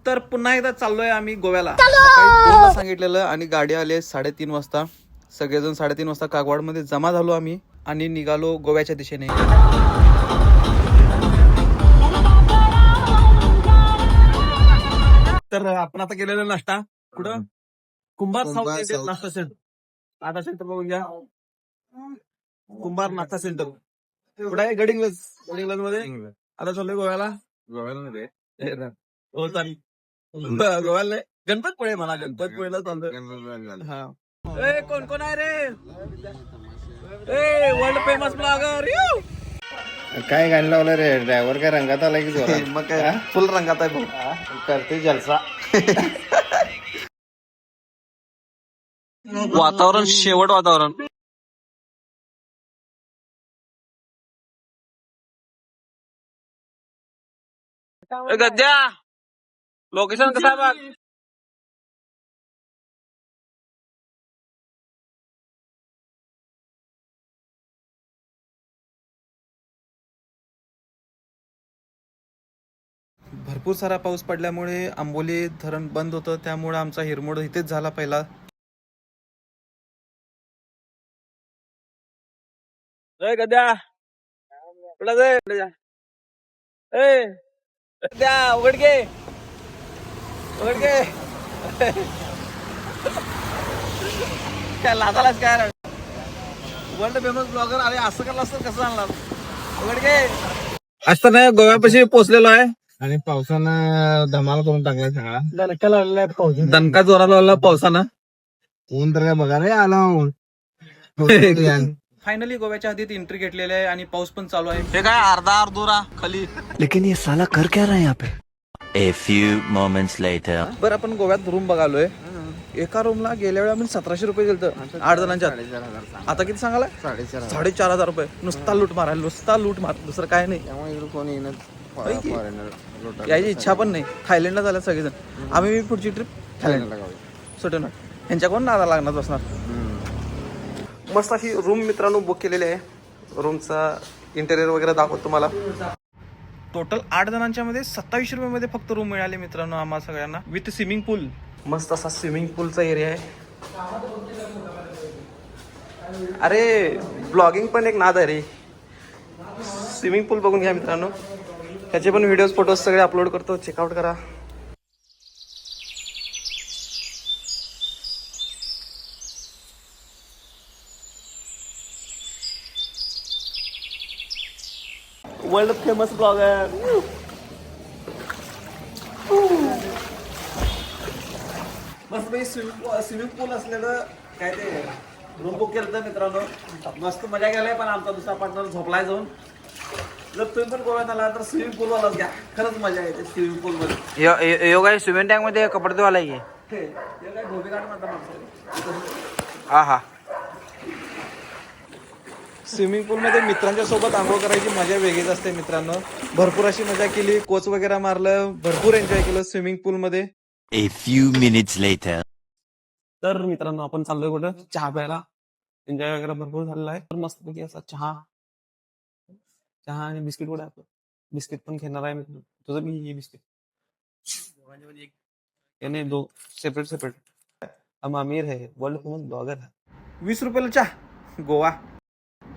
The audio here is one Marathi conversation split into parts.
तर पुन्हा एकदा चाललोय आम्ही गोव्याला. सकाळी 2 ला सांगितलेलं आणि गाडी आली 3:30 वाजता. सगळेजण 3:30 वाजता कागवाड मध्ये जमा झालो आम्ही आणि निघालो गोव्याच्या दिशेने. तर आपण आता केलेला नाश्ता कुठं कुंभार साऊथ इंडियन नाश्ता सेंटर. आता सेंटर बघून घ्या, कुंभार नाश्ता सेंटर कुठं आहे? गडिंग्लज मध्ये. आता चाललोय गोव्याला. हो चालेल. गोव्याला नाही, गणपतपुळे म्हणा, गणपतपुळेला चाललोय. हा कोण कोण आहे रे? World famous blogger. काय गाणी लावलं रे? ड्रायव्हर काय रंगात आला की जोरात? मग काय फुल रंगात आहे भाऊ. करते जलसा. वातावरण शेवट वातावरण. गद्या लोकेशन कसं आहे बघ. भरपूर सारा पाऊस पडल्यामुळे आंबोली धरण बंद होतं, त्यामुळे आमचा हिरमोड इथेच झाला पहिला. गद्या कुठं गद्या उघड घे काय लाजालाच काय? World famous blogger. अरे असं करलं असतं कसं आणणार? उघड घे. असं नाही, गोव्यापाशी पोहोचलेलो आहे आणि पावसानं धमाल करून टाकलाय सगळा. दणका लावलेला आहे पाऊस. दणका जोरात लावला पावसानं. ऊन तर काय बघा रे आला. फायनली गोव्याच्या हद्दीत एंट्री घेतलेली आहे आणि पाऊस पण चालू आहे. हे काय अर्धा अर्धोरा खाली. लेकिन ये साला कर क्या रहा है यहाँ पे? A few moments later. बरं आपण गोव्यात रूम बघालोय. एका रूमला गेल्या वेळी आम्ही 1700 रुपये दिलत 8 जणांच्या. आता किती सांगाला? 4,500 रुपये. नुसता लूट मार, दुसरं काय नाही. त्यामुळे कोणी याची इच्छा पण नाही. थायलंडला झाल्या सगळेजण. आम्ही पुढची ट्रिप थायलंडला सुटणार. ह्यांच्याकडून नादा लागणार बसणार. मस्त अशी रूम मित्रांनो बुक केलेली आहे. रूमचा इंटेरियर वगैरे दाखवतो तुम्हाला. टोटल 8 जणांच्या मध्ये 2700 रुपये मध्ये फक्त रूम मिळाले मित्रांनो आम्हाला सगळ्यांना, विथ स्विमिंग पूल. मस्त असा स्विमिंग पूलचा एरिया आहे. अरे ब्लॉगिंग पण एक नाद आहे रे. स्विमिंग पूल बघून घ्या मित्रांनो. त्याचे पण व्हिडिओज फोटोज सगळे अपलोड करतो, चेकआउट करा. World famous blogger. मस्त स्विमिंग पूल असलेलं काय ते रूम बुक केलं तर मित्रांनो. मस्त मजा केलाय. पण आमचा दुसरा पार्टनर झोपलाय जाऊन. जर तुम्ही पण गोव्यात आला तर स्विमिंग पूल वालाच घ्या, खरंच मजा येते स्विमिंग पूल मध्ये. योगा स्विमिंग टँक मध्ये कपडे धुवायला ये. काय धोबी काढ म्हणता माणसं. हा हा. स्विमिंग पूल मध्ये मित्रांच्या सोबत आंघोळ करायची मजा वेगळीच असते मित्रांनो. भरपूर अशी मजा केली, कोच वगैरे मारलं, भरपूर एन्जॉय केलं स्विमिंग पूल मध्ये. A few minutes later. तर मित्रांनो आपण चाललोय कुठं चहा प्यायला. एन्जॉय वगैरे भरपूर झालेला आहे. तर मस्तपैकी असा चहा आणि बिस्किट कुठे आहे? बिस्किट पण घेणार आहे मी. तुझं मी हे बिस्किट याने दो सेपरेट. हम अमीर है, वर्ल्ड फेमस ब्लॉगर है. 20 रुपयाला चहा गोवा.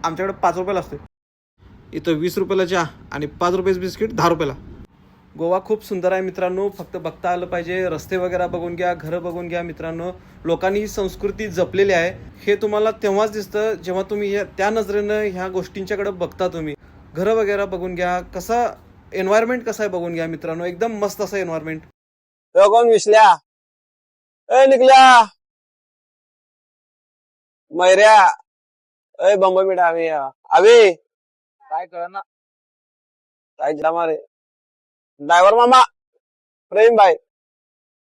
आमच्याकडे 5 रुपयाला असते. इथं 20 रुपयाला चहा आणि 5 रुपयाचं बिस्किट 10 रुपयाला. गोवा खूप सुंदर आहे मित्रांनो. फक्त बघता आलं पाहिजे. रस्ते वगैरे बघून घ्या, घरं बघून घ्या मित्रांनो. लोकांनी संस्कृती जपलेली आहे. हे तुम्हाला तेव्हाच दिसतं जेव्हा तुम्ही त्या नजरेनं ह्या गोष्टींच्याकडे बघता. तुम्ही घरं वगैरे बघून घ्या, कसा एन्व्हायरमेंट कसा आहे बघून घ्या मित्रांनो. एकदम मस्त असं एन्व्हायरमेंट. कोण विसल्या? ए निकल्या, मैऱ्या, ए बंब मिठा आवी काय कळ ना काय मारे. ड्रायव्हर मामा प्रेम भाई.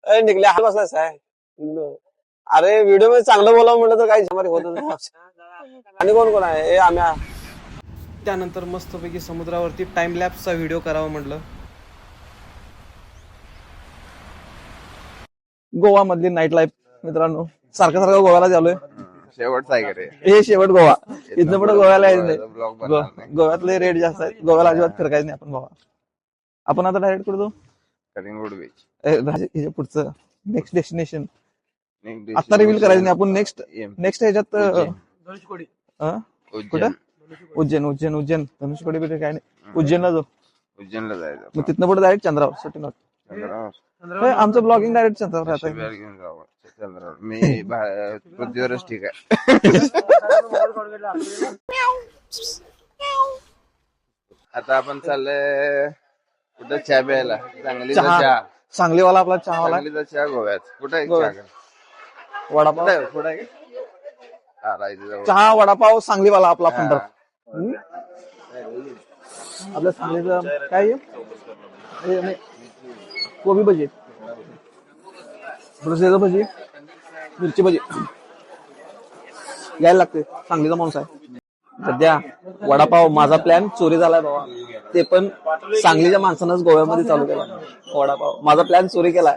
ए निकल्या हा बसलास आहे. अरे व्हिडिओ मध्ये चांगलं बोलावं म्हटलं तर काही जमारी होत नाही. आणि कोण कोण आहे? ए आम्ही. त्यानंतर मस्तपैकी समुद्रावरती टाइम लॅप्सचा व्हिडिओ करावा म्हटलं. गोवा मधली नाईट लाईफ मित्रांनो. सारखं गोव्याला झालोय. शेवटचा आहे रे हे शेवट गोवा. इथनं पुढे गोव्याला यायचं नाही. गोव्यातले रेट जास्त आहेत. गोव्याला अजिबात फिरकायचं नाही आपण. गोवा आपण आता डायरेक्ट करतो कलिंगूड बीच. ह्याच्या पुढचं नेक्स्ट डेस्टिनेशन आता रिव्हील करायचं नाही आपण. नेक्स्ट ह्याच्यात अं? कुठं उज्जैन धनुष्यकोडी बिटे काय नाही. उज्जैनला जाऊ. उज्जैनला जायचं. मग तिथनं पुढे डायरेक्ट चंद्रावर सुट्टी आमचं ब्लॉगिंग डायरेक्ट चंद्रावर राहतं. घेऊन जावं चंद्रावर. मी पृथ्वीवरच ठीक आहे. आता आपण चाललोय कुठं चहा प्यायला. सांगलीचा चहा. सांगलीवाला आपला चहावाला. सांगलीचा चहा गोव्यात. कुठं आहे गोव्यात. चहा? वडापाव कुठं आहे? हा, राहायचं जवळ. चहा वडापाव सांगलीवाला आपला फंडर. आपल्या सांगलीचं काय आहे? कोबी भजी, भजी, मिरची भजी घ्यायला लागते. सांगलीचा माणूस आहे. सध्या वडापाव माझा प्लॅन चोरी झालाय बाबा. ते पण सांगलीच्या माणसानंच गोव्यामध्ये चालू केला वडापाव. माझा प्लॅन चोरी केलाय.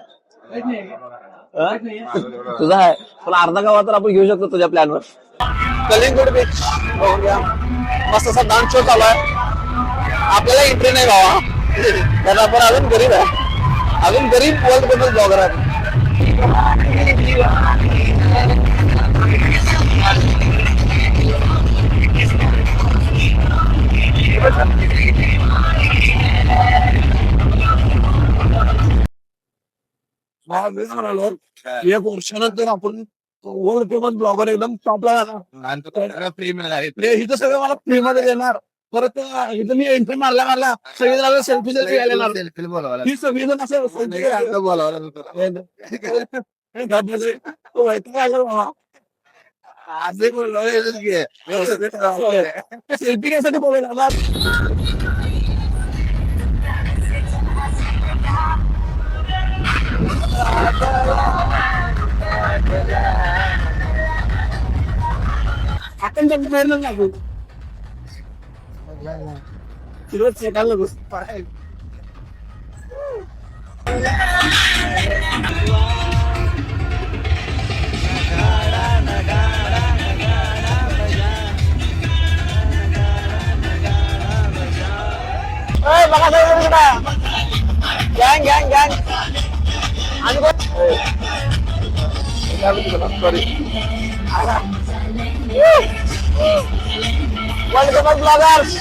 तुझा आहे पण अर्धा गावात तर आपण घेऊ शकतो तुझ्या प्लॅनवर. कलिंगूड बीच बघून घ्या. मस्त असा डान्स शो चालू आहे. आपल्याला एंट्री नाही बाबा, कारण आपण अजून गरीब आहे. अजून गरीब वर्ल्ड फेमस ब्लॉगर आहे. एक वर्षानंतर आपण वर्ल्ड फेमस ब्लॉगर एकदम टॉपला जाणार. फ्री मिळणार. इथं सगळं मला फ्री मध्ये देणार. परत इथं मी एंट्री मारला सगळी सेल्फी घ्यायला येणार. ही सगळी जण असं सेल्फी घ्यायसाठी बोलायला. आपण त्यांनी प्रेरणा लागू तिला चेकायला गँग गँग गँग सॉरी वर्ल्ड फेमस ब्लॉगर्स.